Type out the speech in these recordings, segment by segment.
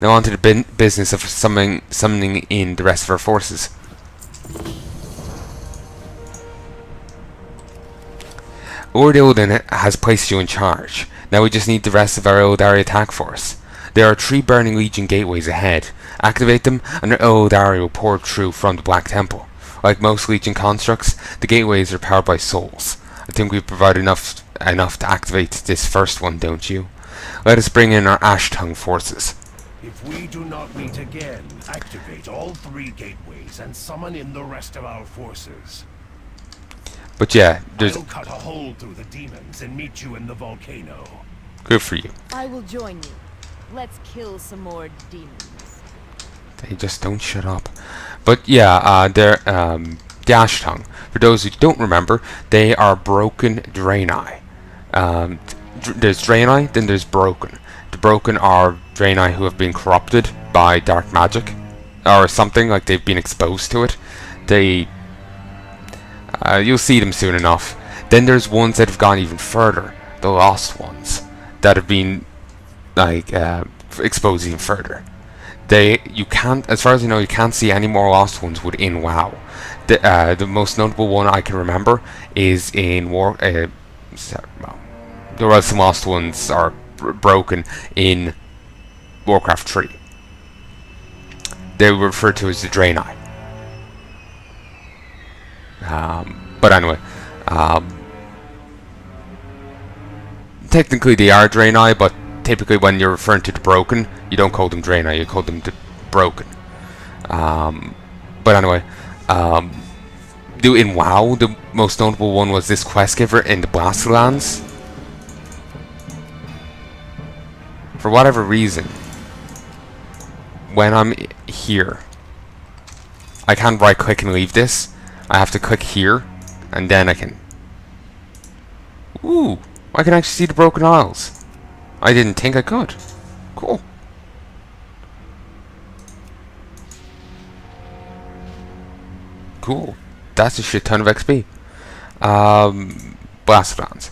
Now on to the business of summoning in the rest of our forces. Odin has placed you in charge. Now we just need the rest of our Eldari attack force. There are 3 Burning Legion gateways ahead. Activate them, and Eldari will pour through from the Black Temple. Like most Legion constructs, the gateways are powered by souls. I think we've provided enough to activate this first one, don't you? Let us bring in our Ashtongue forces. If we do not meet again, activate all 3 gateways and summon in the rest of our forces. But yeah, I'll cut a hole through the demons and meet you in the volcano. Good for you. I will join you. Let's kill some more demons. They just don't shut up. But yeah, they're the Ashtongue. For those who don't remember, they are broken Draenei. There's Draenei, then there's broken. The broken are Draenei who have been corrupted by dark magic or something, like they've been exposed to it. You'll see them soon enough. Then there's ones that have gone even further, the lost ones that have been like exposed even further. You can't, as far as I know, you can't see any more lost ones within WoW. The most notable one I can remember is in there were some lost ones are broken in Warcraft 3. They were referred to as the Draenei. But anyway, technically they are Draenei, but typically when you're referring to the broken, you don't call them Draenei, you call them the broken. But anyway, in WoW, the most notable one was this quest giver in the Blastlands. For whatever reason, when I'm here, I can't right click and leave this. I have to click here, and then I can... Ooh! I can actually see the Broken Isles. I didn't think I could. Cool. Cool. That's a shit ton of XP. Blastlands.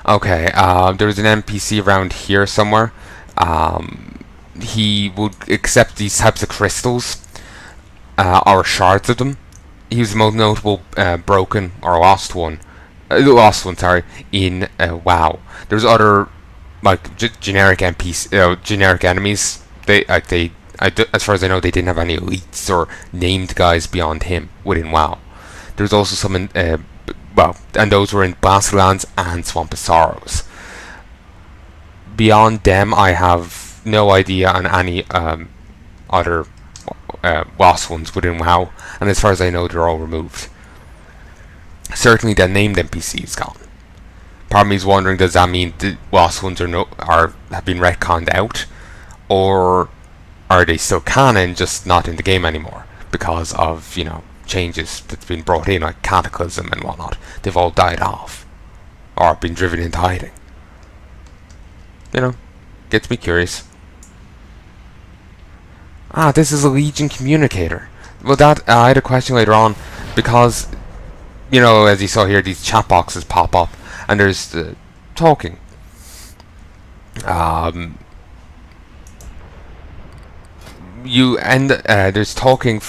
Okay, there's an NPC around here somewhere. He would accept these types of crystals, or shards of them. He was the most notable broken or lost one, sorry, in WoW. There's other like generic NPC, generic enemies. As far as I know, they didn't have any elites or named guys beyond him within WoW. There's also some and those were in Blastlands and Swamp of Sorrows. Beyond them, I have no idea on any other lost ones within WoW, and as far as I know, they're all removed. Certainly, the named NPC is gone. Part of me is wondering, does that mean the lost ones have been retconned out, or are they still canon, just not in the game anymore because of changes that's been brought in, like Cataclysm and whatnot? They've all died off or been driven into hiding. Gets me curious. This is a Legion communicator. Well, I had a question later on, because as you saw here, these chat boxes pop up and there's talking. There's talking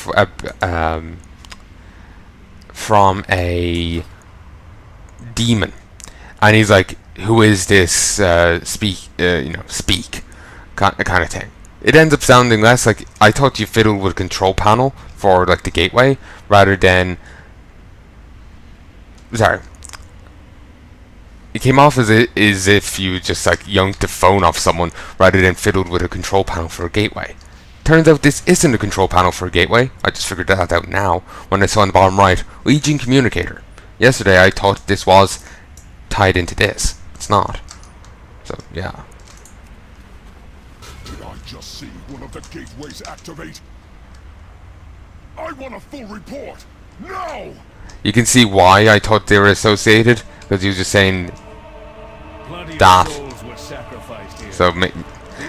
from a demon, and he's like, "Who is this? Speak kind of thing." It ends up sounding less like, I thought you fiddled with a control panel for like the gateway rather than. Sorry. It came off as if you just like yanked the phone off someone rather than fiddled with a control panel for a gateway. Turns out this isn't a control panel for a gateway. I just figured that out now when I saw on the bottom right, Legion communicator. Yesterday I thought this was tied into this. It's not. So yeah. Did I just see one of the gateways activate? I want a full report! Now! You can see why I thought they were associated, because he was just saying that. So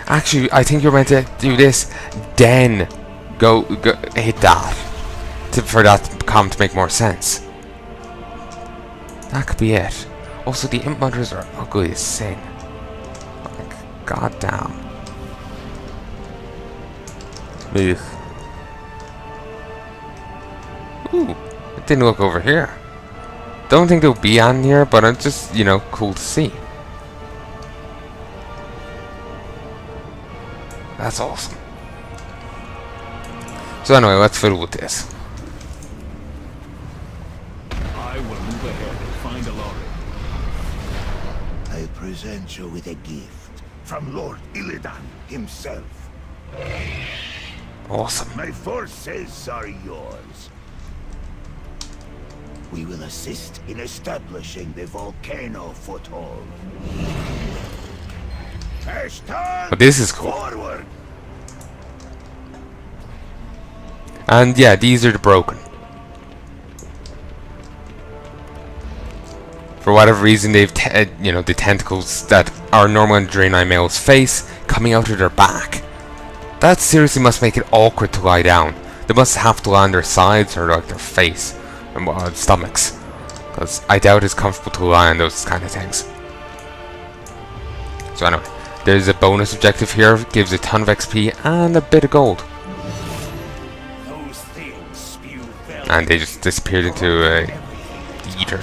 actually, I think you're meant to do this, then go hit that for that comment to make more sense. That could be it. Also, the imp mothers are ugly as sin. Like, goddamn. Ugh. Ooh, it didn't look over here. Don't think there'll be on here, but it's just, you know, cool to see. That's awesome. So anyway, let's fiddle with this. I will move ahead and find a lorry. I present you with a gift from Lord Illidan himself. Awesome. My forces are yours. We will assist in establishing the volcano foothold. Ashtongue, But this is cool. forward! And yeah, these are the broken. For whatever reason, they've you know, the tentacles that are normal in Draenei male's face coming out of their back. That seriously must make it awkward to lie down. They must have to lie on their sides or like their face and stomachs, because I doubt it's comfortable to lie on those kind of things. So anyway, there's a bonus objective here, gives a ton of XP and a bit of gold. Those things spew venom. And they just disappeared into a eater.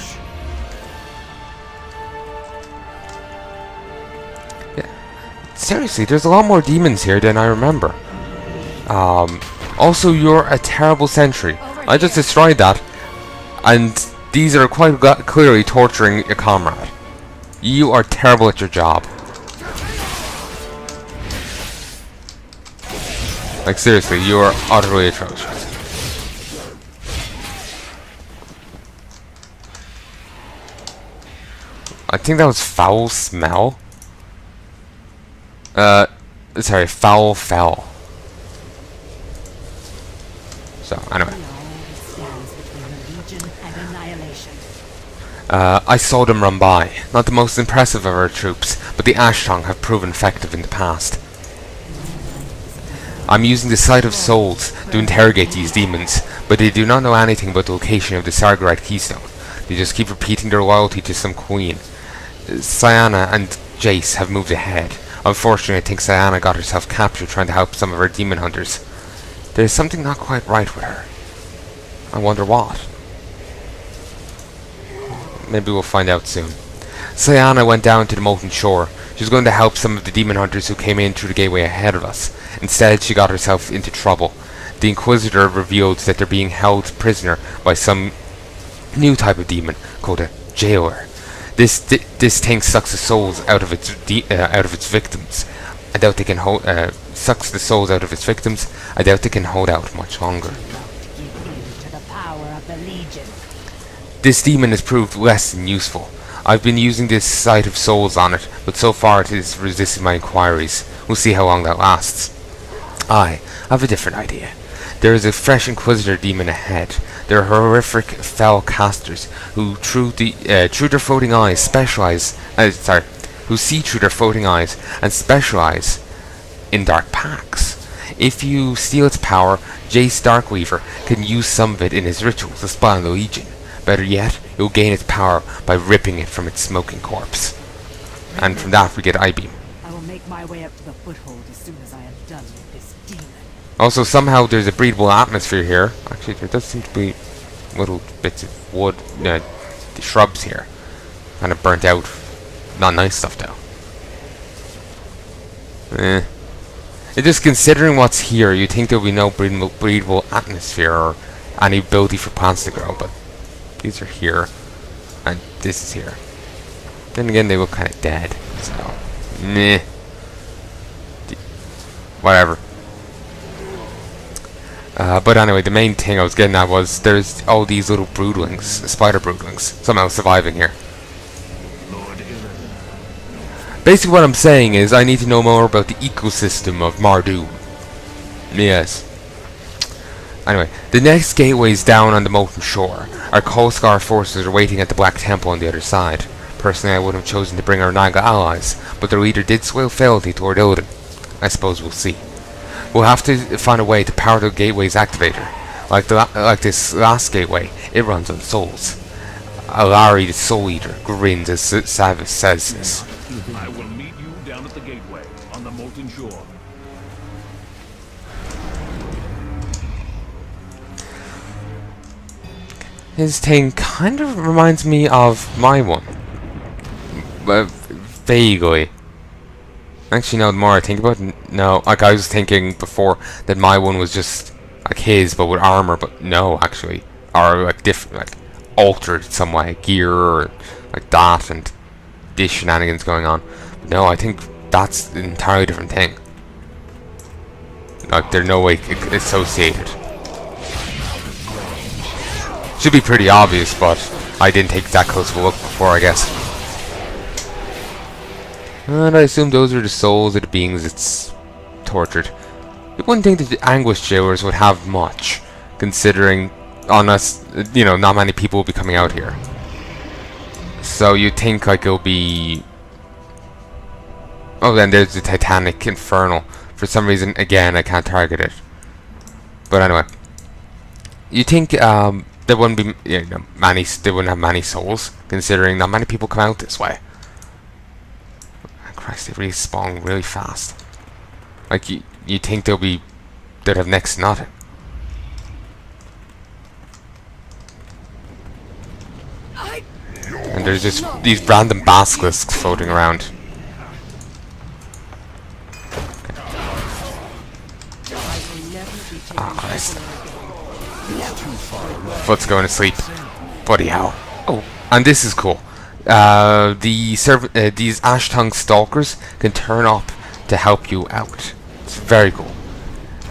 Seriously, there's a lot more demons here than I remember. Also, you're a terrible sentry. I just destroyed that, and these are quite clearly torturing your comrade. You are terrible at your job. Like seriously, you are utterly atrocious. I think that was foul smell. Sorry, foul fell. So, anyway. I saw them run by. Not the most impressive of our troops, but the Ashtongue have proven effective in the past. I'm using the Sight of Souls to interrogate these demons, but they do not know anything about the location of the Sargerite Keystone. They just keep repeating their loyalty to some queen. Cyana and Jace have moved ahead. Unfortunately, I think Cyana got herself captured trying to help some of our demon hunters. There's something not quite right with her. I wonder what. Maybe we'll find out soon. Cyana went down to the molten shore. She was going to help some of the demon hunters who came in through the gateway ahead of us. Instead, she got herself into trouble. The Inquisitor revealed that they're being held prisoner by some new type of demon called a jailer. This thing sucks the souls out of its victims. I doubt they can hold. Sucks the souls out of its victims. I doubt they can hold out much longer. This demon has proved less than useful. I've been using this Sight of Souls on it, but so far it has resisted my inquiries. We'll see how long that lasts. I have a different idea. There is a fresh Inquisitor demon ahead. They're horrific fell casters who, through their floating eyes, who see through their floating eyes and specialize in dark pacts. If you steal its power, Jace Darkweaver can use some of it in his rituals to spy on the Legion. Better yet, you'll gain its power by ripping it from its smoking corpse. And from that we get I-Beam. I will make my way up to the foothold as soon as I am done with this demon. Also, somehow there's a breathable atmosphere here. Actually, there does seem to be little bits of wood, the shrubs here. Kind of burnt out. Not nice stuff, though. It's just considering what's here, you'd think there'll be no breathable atmosphere or any ability for plants to grow, but these are here, and this is here. Then again, they look kind of dead, so meh. Whatever. But anyway, the main thing I was getting at was there's all these little broodlings, spider broodlings, somehow surviving here. Basically what I'm saying is I need to know more about the ecosystem of Mardu. Yes. Anyway, the next gateway is down on the molten shore. Our Kolskar forces are waiting at the Black Temple on the other side. Personally, I would have chosen to bring our Naga allies, but their leader did swell fealty toward Illidan. I suppose we'll see. We'll have to find a way to power the gateway's activator. Like this last gateway, it runs on souls. Alari the Soul Eater grins as Savis says this. I will meet you down at the gateway on the molten shore. His thing kind of reminds me of my one. Vaguely. Actually, no, the more I think about it, no. Like, I was thinking before that my one was just like his, but with armor, but no, actually. Or, like, different, like, altered some way. Gear, or like that, and this shenanigans going on. But no, I think that's an entirely different thing. Like, they're no way associated. Should be pretty obvious, but I didn't take that close of a look before, I guess. And I assume those are the souls of the beings it's tortured. You wouldn't think that the anguish jailers would have much, considering, unless, you know, not many people will be coming out here. So you'd think, like, it'll be... Oh, then there's the Titanic Infernal. For some reason, again, I can't target it. But anyway. You think, there wouldn't be, you know, they wouldn't have many souls, considering not many people come out this way. Christ, they really spawn really fast. Like, you think they'd have next to nothing. And there's just these random basilisks floating around. Oh, Christ. Foot's going to sleep. Bloody hell. Oh, and this is cool. These Ashtongue stalkers can turn up to help you out. It's very cool.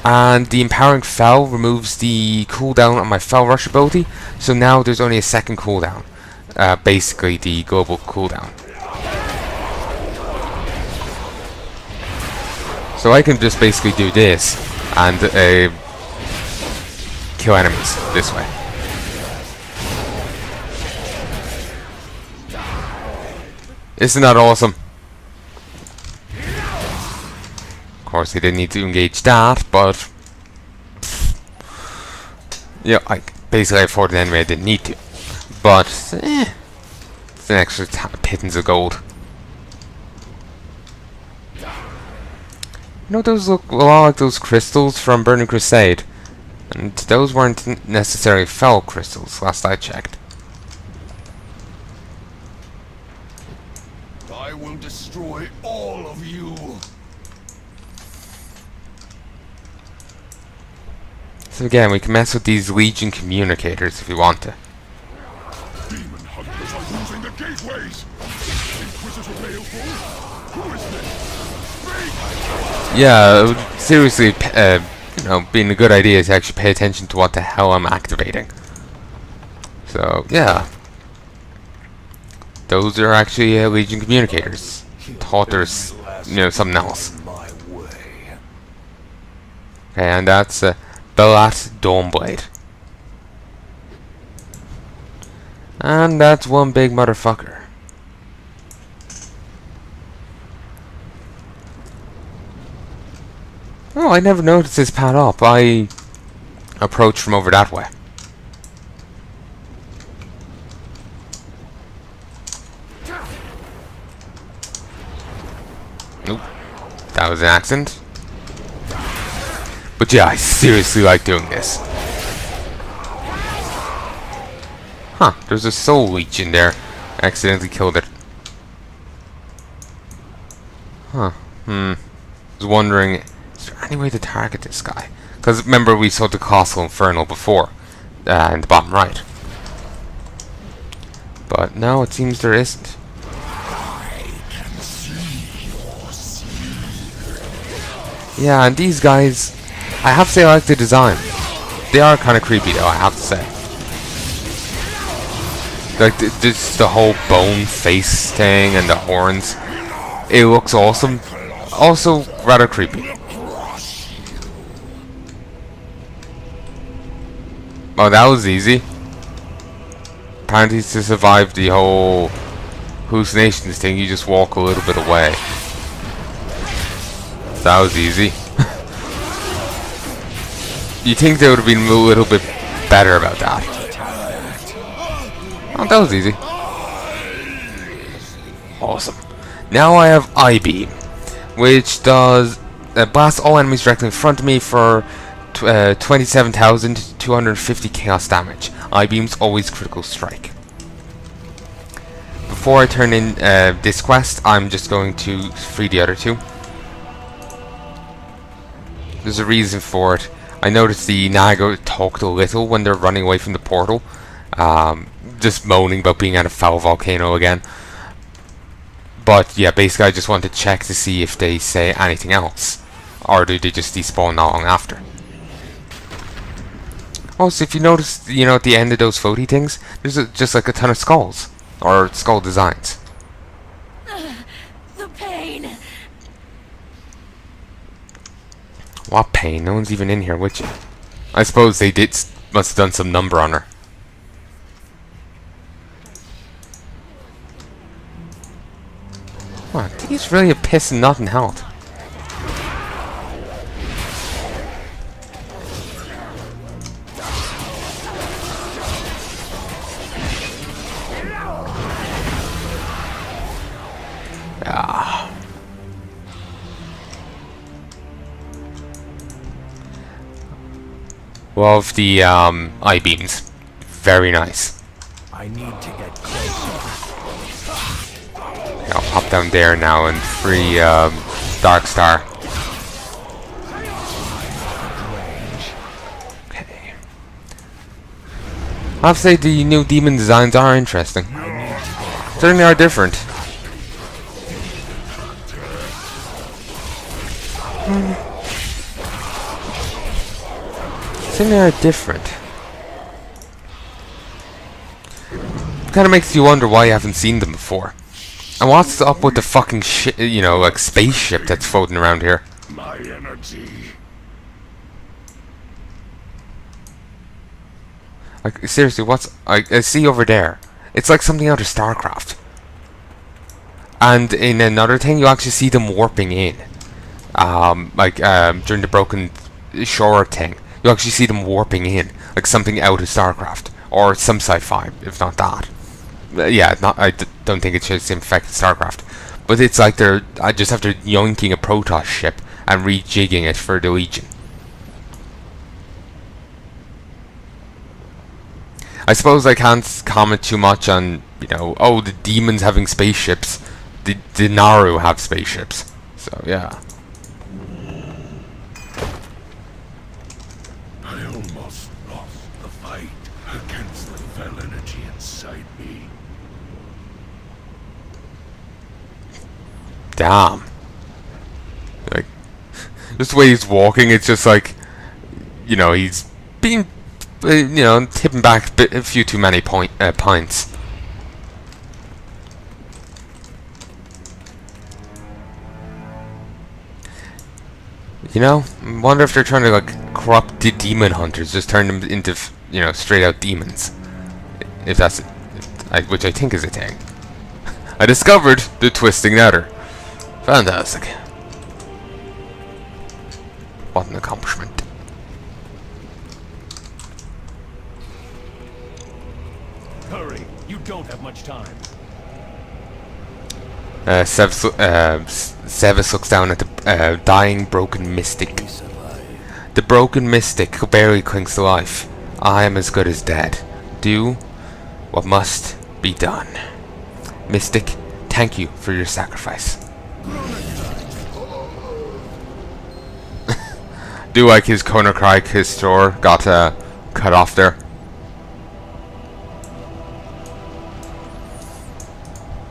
And the empowering Fel removes the cooldown on my Fel rush ability, so now there's only a second cooldown. Basically the global cooldown. So I can just basically do this and kill enemies this way. Isn't that awesome? Of course, they didn't need to engage that, but yeah, basically I fought an enemy I didn't need to. But it's an extra pittance of gold. You know, those look a lot like those crystals from Burning Crusade, and those weren't necessarily Fel crystals last I checked. I will destroy all of you. So again, we can mess with these Legion communicators if we want to. Demon hunters are using the gateways. Inquisitor Baleful? Who is this? Yeah, it would seriously, you know, being a good idea to actually pay attention to what the hell I'm activating. So, yeah. Those are actually Legion communicators. Thought there's, you know, something else. Okay, and that's Belat Dawnblade. And that's one big motherfucker. Oh, I never noticed this pad up. I approached from over that way. Nope. That was an accident. But yeah, I seriously like doing this. Huh, there's a soul leech in there. I accidentally killed it. Huh. I was wondering, is there any way to target this guy? Because remember we saw the Colossal Infernal before, in the bottom right. But no, it seems there isn't. Yeah, and these guys, I have to say I like the design. They are kind of creepy though, I have to say. Like, this the whole bone face thing and the horns. It looks awesome. Also, rather creepy. Oh, that was easy. Apparently to survive the whole hallucinations thing, you just walk a little bit away. That was easy. You think they would have been a little bit better about that. Oh, that was easy. Awesome. Now I have I-Beam, which does blast all enemies directly in front of me for 27,250 chaos damage. I-beams, always critical strike. Before I turn in this quest, I'm just going to free the other two. There's a reason for it. I noticed the Naga talked a little when they're running away from the portal. Just moaning about being at a foul volcano again. But yeah, basically I just want to check to see if they say anything else. Or do they just despawn not long after. Also, if you notice, you know, at the end of those floaty things, there's just like a ton of skulls. Or skull designs. The pain. What pain? No one's even in here with you. I suppose they must have done some number on her. What? He's really a piss and not in health. Ah. Love the I-beams. Very nice. I need to get closer. Okay, I'll pop down there now and free Dark Star. Okay. I have to say the new demon designs are interesting. Certainly are different. Certainly are different. Kind of makes you wonder why you haven't seen them before. And what's up with the fucking shit, you know, like spaceship that's floating around here? My energy. Like seriously, what's I see over there? It's like something out of StarCraft. And in another thing, you actually see them warping in. During the Broken Shore thing, you actually see them warping in, like something out of StarCraft or some sci-fi, if not that. Yeah, I don't think it's just infected StarCraft, but it's like I just after yoinking a Protoss ship and rejigging it for the Legion. I suppose I can't comment too much on, you know, oh, the demons having spaceships, the Naru have spaceships, so yeah. I almost lost the fight against the fell energy inside me. Damn. Like, just the way he's walking, it's just like, you know, he's being, you know, tipping back a few too many pints. You know, I wonder if they're trying to like corrupt the demon hunters, just turn them into, you know, straight out demons. If that's, which I think is a thing. I discovered the twisting nether. Fantastic. What an accomplishment. Hurry, you don't have much time. Sevis looks down at the dying broken mystic. The broken mystic who barely clings to life. I am as good as dead. Do what must be done. Mystic, thank you for your sacrifice. Do like his Konakrai Kistor got cut off there.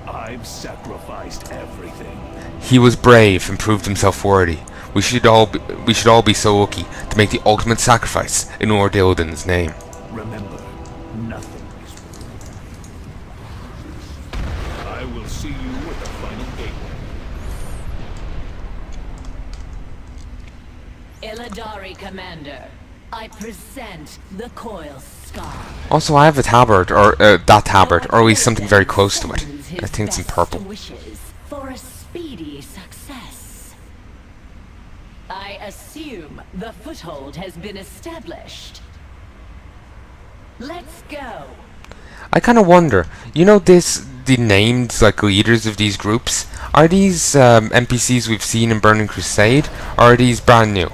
I've sacrificed everything. He was brave and proved himself worthy. We should all be so lucky to make the ultimate sacrifice in Lord Illidan's name. Remember, nothing is wrong. I will see you at the final gateway. Illidari Commander, I present the Coil Scar. Also, I have a tabard, or that tabard, or at least something very close to it. I think it's in purple. Wishes for a speedy success. I assume the foothold has been established. Let's go. I kind of wonder, you know, the named like leaders of these groups, are these NPCs we've seen in Burning Crusade, or are these brand new?